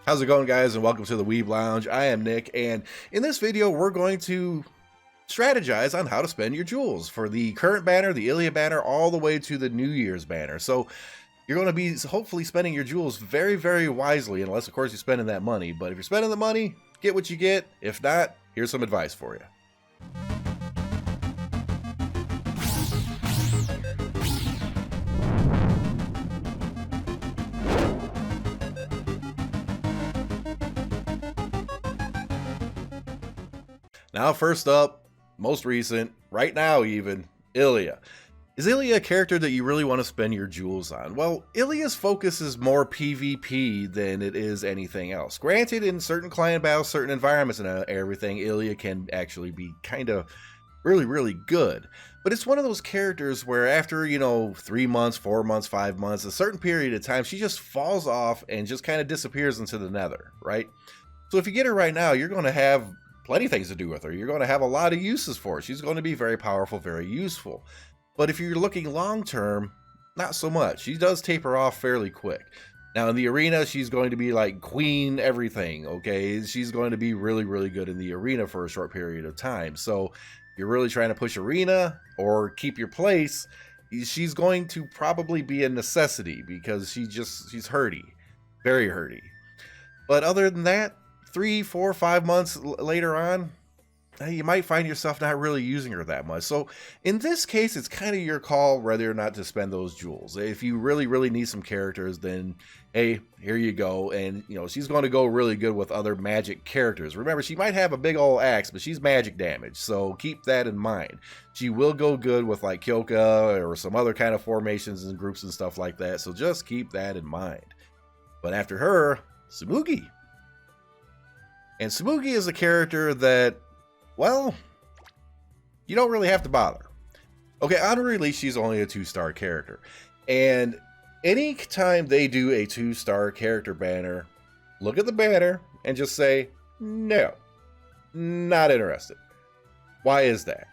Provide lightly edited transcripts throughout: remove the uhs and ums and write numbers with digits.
How's it going, guys, and welcome to the Weeb Lounge. I am Nick, and in this video we're going to strategize on how to spend your jewels for the current banner, the Ilia banner, all the way to the New Year's banner. So you're going to be hopefully spending your jewels very, very wisely, unless of course you're spending that money. But if you're spending the money, get what you get. If not, here's some advice for you. Now, first up, most recent, right now even, Ilia. Is Ilia a character that you really want to spend your jewels on? Well, Ilia's focus is more PvP than it is anything else. Granted, in certain client battles, certain environments and everything, Ilia can actually be kind of really good. But it's one of those characters where after, 3 months, 4 months, 5 months, a certain period of time, she just falls off and just kind of disappears into the nether, right? So if you get her right now, you're going to have plenty of things to do with her. You're going to have a lot of uses for her. She's going to be very powerful, very useful. But if you're looking long term, not so much. She does taper off fairly quick. Now in the arena, she's going to be like queen everything, okay? She's going to be really good in the arena for a short period of time. So if you're really trying to push arena or keep your place, she's going to probably be a necessity because she's hurty, very hurty. But other than that, 3, 4, 5 months later on, you might find yourself not really using her that much. So in this case, it's kind of your call whether or not to spend those jewels. If you really need some characters, then hey, here you go. And she's going to go really good with other magic characters. Remember, she might have a big old axe, but she's magic damage, so keep that in mind. She will go good with like Kyoka or some other kind of formations and groups and stuff like that, so just keep that in mind. But after her, Tsumugi. And Tsumugi is a character that, well, you don't really have to bother. Okay, on release, she's only a 2-star character. And anytime they do a 2-star character banner, look at the banner and just say, no, not interested. Why is that?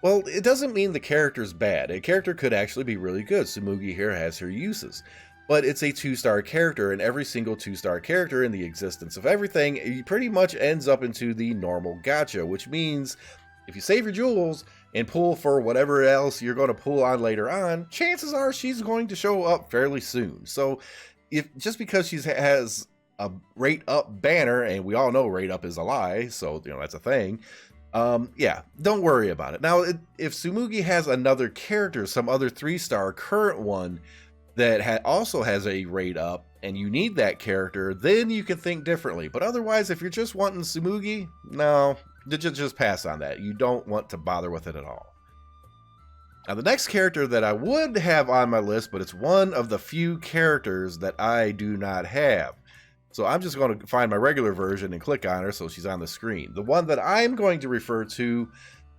Well, it doesn't mean the character's bad. A character could actually be really good. Tsumugi here has her uses. But it's a 2-star character, and every single 2-star character in the existence of everything pretty much ends up into the normal gacha, which means if you save your jewels and pull for whatever else you're going to pull on later on, chances are she's going to show up fairly soon. So just because she has a rate up banner, and we all know rate up is a lie, so that's a thing. Yeah, don't worry about it. Now, if Tsumugi has another character, some other 3-star current one, that also has a rate up and you need that character, then you can think differently. But otherwise, if you're just wanting Tsumugi, no, just pass on that. You don't want to bother with it at all. Now, the next character that I would have on my list, but it's one of the few characters that I do not have. So I'm just going to find my regular version and click on her so she's on the screen. The one that I'm going to refer to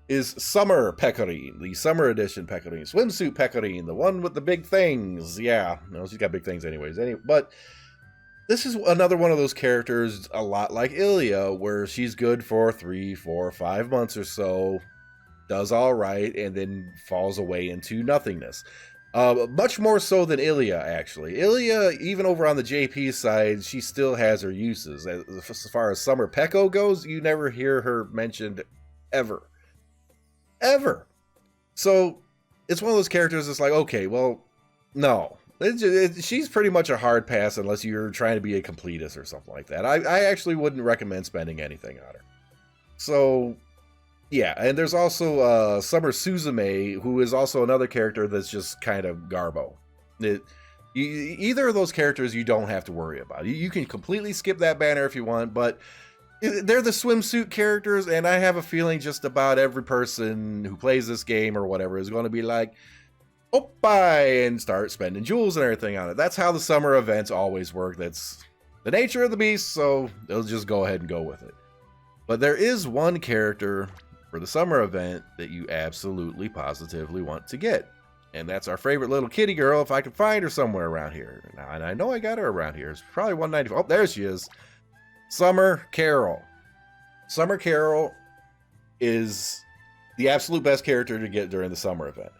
is Summer Pecorine, the Summer Edition Pecorine, Swimsuit Pecorine, the one with the big things. Yeah, she's got big things anyways. But this is another one of those characters, a lot like Ilia, where she's good for 3, 4, 5 months or so, does all right, and then falls away into nothingness. Much more so than Ilia, actually. Ilia, even over on the JP side, she still has her uses. As far as Summer Peko goes, you never hear her mentioned ever. So it's one of those characters that's like, okay, well, no. She's pretty much a hard pass unless you're trying to be a completist or something like that. I actually wouldn't recommend spending anything on her. So, yeah, and there's also Summer Suzume, who is also another character that's just kind of garbo. Either of those characters you don't have to worry about. You can completely skip that banner if you want, but they're the swimsuit characters, and I have a feeling just about every person who plays this game or whatever is going to be like, oh, bye, and start spending jewels and everything on it. That's how the summer events always work. That's the nature of the beast, so they'll just go ahead and go with it. But there is one character for the summer event that you absolutely positively want to get. And that's our favorite little kitty girl, if I can find her somewhere around here. Now, and I know I got her around here. It's probably 194. Oh, there she is. Summer Carol. Summer Carol is the absolute best character to get during the summer event.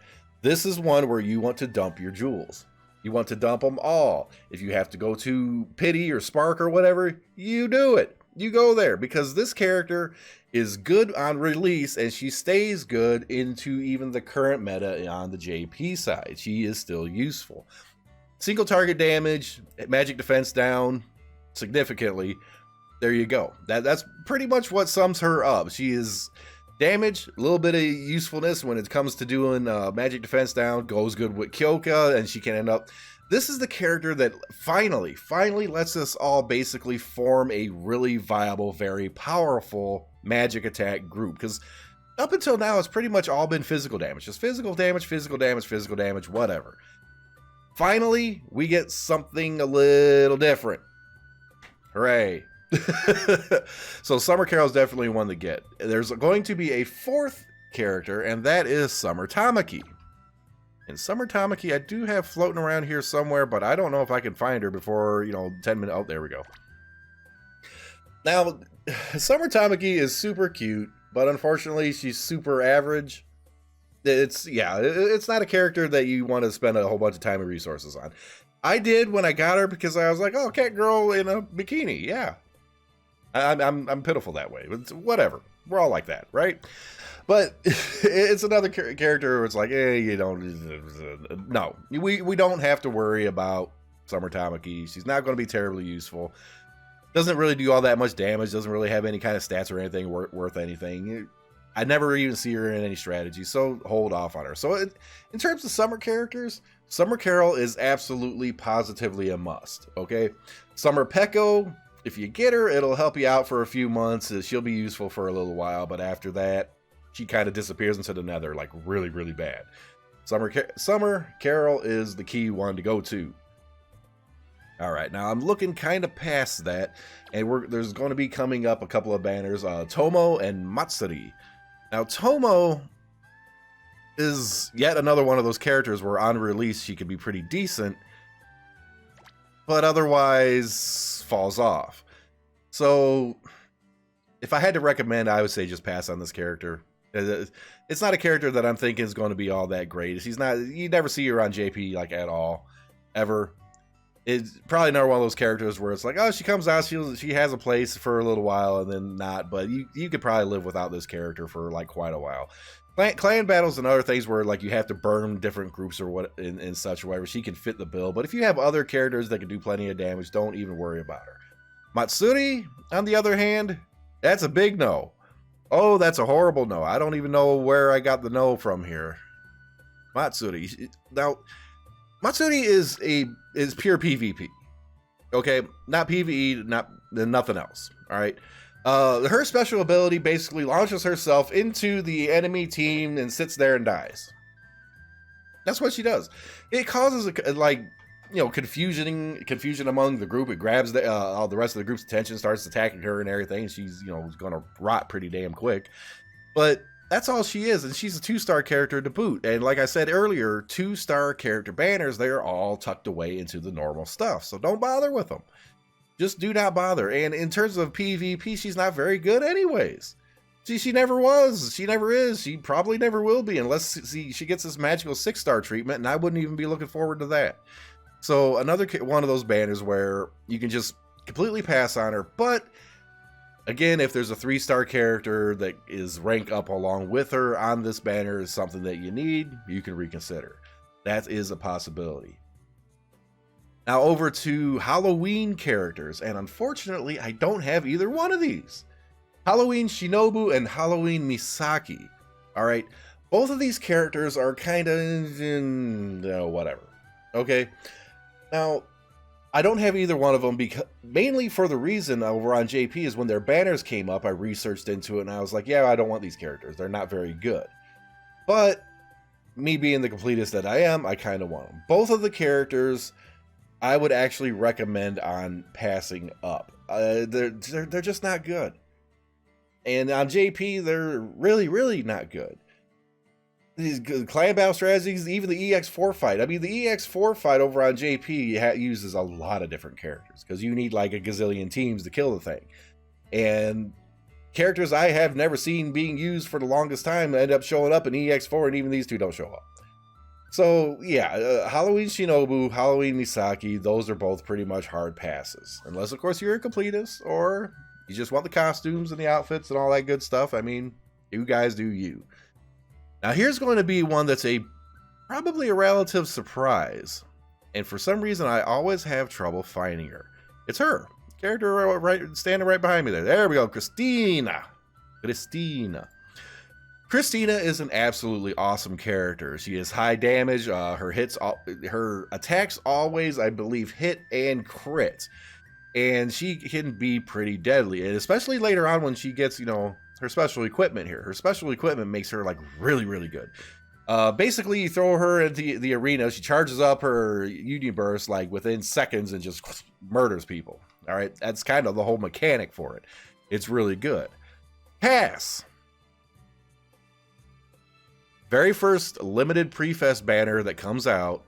This is one where you want to dump your jewels. You want to dump them all. If you have to go to Pity or Spark or whatever, you do it. You go there, because this character is good on release, and she stays good into even the current meta on the JP side. She is still useful. Single target damage, magic defense down significantly. There you go. That's pretty much what sums her up. She is damage, a little bit of usefulness when it comes to doing magic defense down, goes good with Kyoka, and she can end up... This is the character that finally lets us all basically form a really viable, very powerful magic attack group. Because up until now, it's pretty much all been physical damage. Just physical damage, physical damage, physical damage, whatever. Finally, we get something a little different. Hooray. So Summer Carol's definitely one to get. There's going to be a fourth character, and that is Summer Tamaki. And Summer Tamaki I do have floating around here somewhere, but I don't know if I can find her before, 10 minutes. Oh, there we go. Now, Summer Tamaki is super cute, but unfortunately she's super average. It's not a character that you want to spend a whole bunch of time and resources on. I did when I got her because I was like, oh, cat girl in a bikini. Yeah. I'm pitiful that way. But whatever. We're all like that, right? But it's another character where it's like, you don't... No. We don't have to worry about Summer Tamaki. She's not going to be terribly useful. Doesn't really do all that much damage. Doesn't really have any kind of stats or anything worth anything. I never even see her in any strategy, so hold off on her. So in terms of summer characters, Summer Carol is absolutely positively a must, okay? Summer Peko, if you get her, it'll help you out for a few months. She'll be useful for a little while, but after that, she kind of disappears into the nether, like really, really bad. Summer Carol is the key one to go to. All right, now I'm looking kind of past that, and there's going to be coming up a couple of banners, Tomo and Matsuri. Now, Tomo is yet another one of those characters where on release she can be pretty decent, but otherwise falls off. So, if I had to recommend, I would say just pass on this character. It's not a character that I'm thinking is going to be all that great. She's not. You never see her on JP like at all, ever. It's probably another one of those characters where it's like, oh, she comes out, she has a place for a little while and then not, but you could probably live without this character for like quite a while. Clan battles and other things where like you have to burn different groups or what and such, whatever, she can fit the bill. But if you have other characters that can do plenty of damage, don't even worry about her. Matsuri, on the other hand, that's a big no. Oh, that's a horrible no. I don't even know where I got the no from here. Matsuri. Now, Matsuri is pure PvP. Okay, not PvE, nothing else. All right. Her special ability basically launches herself into the enemy team and sits there and dies. That's what she does. It causes confusion among the group. It grabs all the rest of the group's attention, starts attacking her and everything. She's going to rot pretty damn quick. But that's all she is, and she's a 2-star character to boot. And like I said earlier, 2-star character banners, they're all tucked away into the normal stuff. So don't bother with them. Just do not bother. And in terms of PvP, she's not very good anyways. She never was. She never is. She probably never will be unless she gets this magical 6-star treatment, and I wouldn't even be looking forward to that. So another one of those banners where you can just completely pass on her, but again, if there's a 3-star character that is rank up along with her on this banner is something that you need, you can reconsider. That is a possibility. Now over to Halloween characters, and unfortunately, I don't have either one of these. Halloween Shinobu and Halloween Misaki. All right, both of these characters are kind of whatever. Okay, now I don't have either one of them because mainly for the reason over on JP is when their banners came up, I researched into it and I was like, yeah, I don't want these characters. They're not very good. But me being the completist that I am, I kind of want them. Both of the characters I would actually recommend on passing up. They're just not good. And on JP, they're really, really not good. These clan battle strategies, even the EX4 fight. I mean, the EX4 fight over on JP uses a lot of different characters because you need like a gazillion teams to kill the thing. And characters I have never seen being used for the longest time end up showing up in EX4, and even these two don't show up. So yeah, Halloween Shinobu, Halloween Misaki, those are both pretty much hard passes. Unless, of course, you're a completist or you just want the costumes and the outfits and all that good stuff. I mean, you guys do you. Now here's going to be one that's probably a relative surprise. And for some reason, I always have trouble finding her. It's her. Character standing right behind me there. There we go, Christina. Christina is an absolutely awesome character. She is high damage. Her attacks always, I believe, hit and crit. And she can be pretty deadly. And especially later on when she gets, her special equipment here. Her special equipment makes her, like, really, really good. Basically, you throw her into the arena. She charges up her Uniburst, like, within seconds and just murders people. All right? That's kind of the whole mechanic for it. It's really good. Pass. Very first limited Prifest banner that comes out,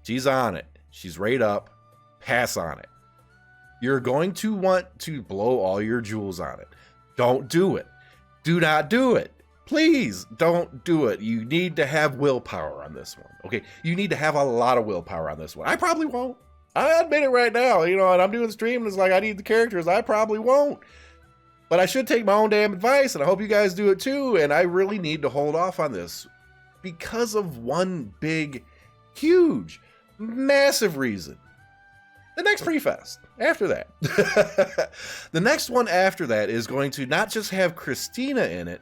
she's on it. She's right up. Pass on it. You're going to want to blow all your jewels on it. Don't do it. Do not do it. Please don't do it. You need to have willpower on this one. Okay, you need to have a lot of willpower on this one. I probably won't. I admit it right now. And I'm doing the stream and it's like I need the characters. I probably won't. But I should take my own damn advice, and I hope you guys do it too. And I really need to hold off on this because of one big, huge, massive reason. The next Prifest after that. The next one after that is going to not just have Christina in it,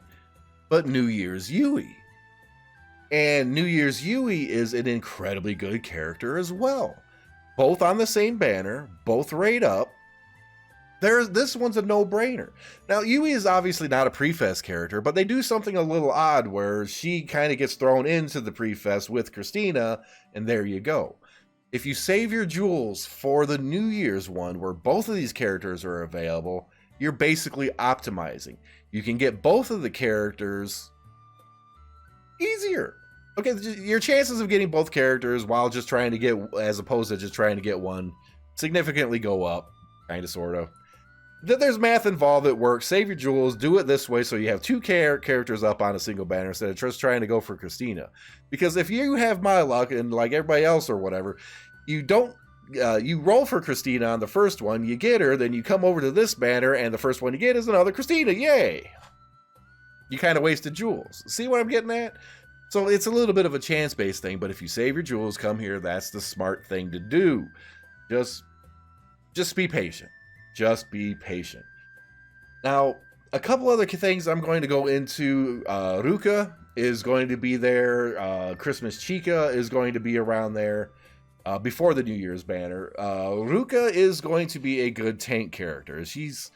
but New Year's Yui. And New Year's Yui is an incredibly good character as well. Both on the same banner, both rate up. This one's a no-brainer. Now, Yui is obviously not a Prifest character, but they do something a little odd where she kind of gets thrown into the Prifest with Christina, and there you go. If you save your jewels for the New Year's one, where both of these characters are available, you're basically optimizing. You can get both of the characters easier. Okay, your chances of getting both characters while just trying to get, as opposed to just trying to get one, significantly go up, kind of, sort of. There's math involved that works. Save your jewels. Do it this way so you have two characters up on a single banner instead of just trying to go for Christina. Because if you have my luck and like everybody else or whatever, you don't. You roll for Christina on the first one, you get her, then you come over to this banner, and the first one you get is another Christina. Yay! You kind of wasted jewels. See what I'm getting at? So it's a little bit of a chance-based thing, but if you save your jewels, come here, that's the smart thing to do. Just be patient. Just be patient. Now, a couple other things I'm going to go into. Ruka is going to be there. Christmas Chica is going to be around there before the New Year's banner. Ruka is going to be a good tank character. She's,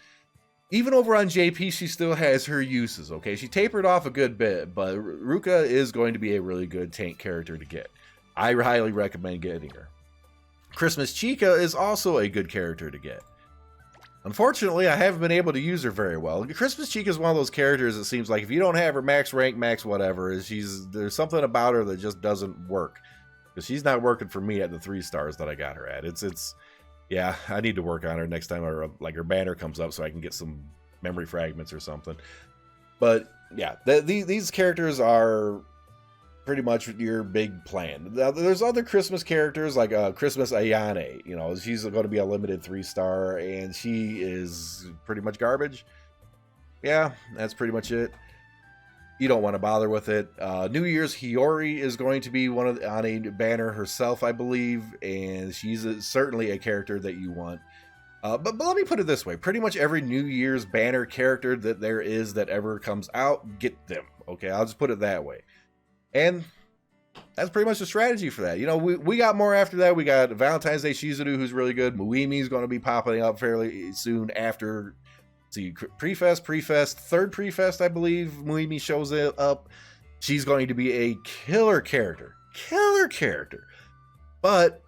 even over on JP, she still has her uses, okay? She tapered off a good bit, but Ruka is going to be a really good tank character to get. I highly recommend getting her. Christmas Chica is also a good character to get. Unfortunately, I haven't been able to use her very well. Christmas Chica is one of those characters that seems like if you don't have her max rank, max whatever, there's something about her that just doesn't work. Because she's not working for me at the 3 stars that I got her at. Yeah, I need to work on her next time her banner comes up so I can get some memory fragments or something. But yeah, these characters are pretty much your big plan. Now, there's other Christmas characters like Christmas Ayane. She's going to be a limited 3-star, and she is pretty much garbage. Yeah, that's pretty much it. You don't want to bother with it. New Year's Hiyori is going to be on a banner herself, I believe, and she's certainly a character that you want. But let me put it this way. Pretty much every New Year's banner character that there is that ever comes out, get them. Okay, I'll just put it that way. And that's pretty much the strategy for that. We got more after that. We got Valentine's Day Shizuru, who's really good. Muimi's going to be popping up fairly soon after. See, Prifest, third Prifest, I believe. Muimi shows up. She's going to be a killer character. But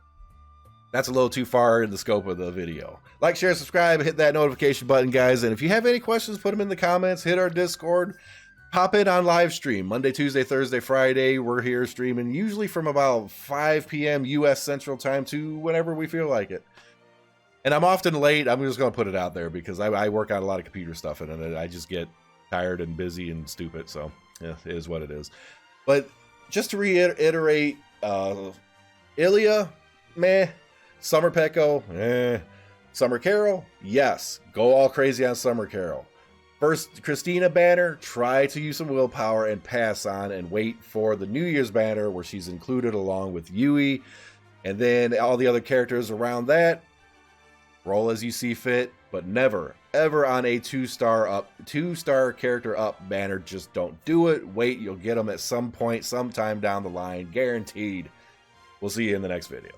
that's a little too far in the scope of the video. Like, share, subscribe, hit that notification button, guys. And if you have any questions, put them in the comments. Hit our Discord. Pop in on live stream Monday, Tuesday, Thursday, Friday. We're here streaming usually from about 5 p.m. U.S. Central Time to whenever we feel like it. And I'm often late. I'm just going to put it out there because I work on a lot of computer stuff and I just get tired and busy and stupid. So yeah, it is what it is. But just to reiterate, Ilia, meh. Summer Peko, eh. Summer Carol, yes. Go all crazy on Summer Carol. First Christina banner, try to use some willpower and pass on and wait for the New Year's banner where she's included along with Yui. And then all the other characters around that, roll as you see fit, but never, ever on a two-star character up banner. Just don't do it. Wait, you'll get them at some point, sometime down the line, guaranteed. We'll see you in the next video.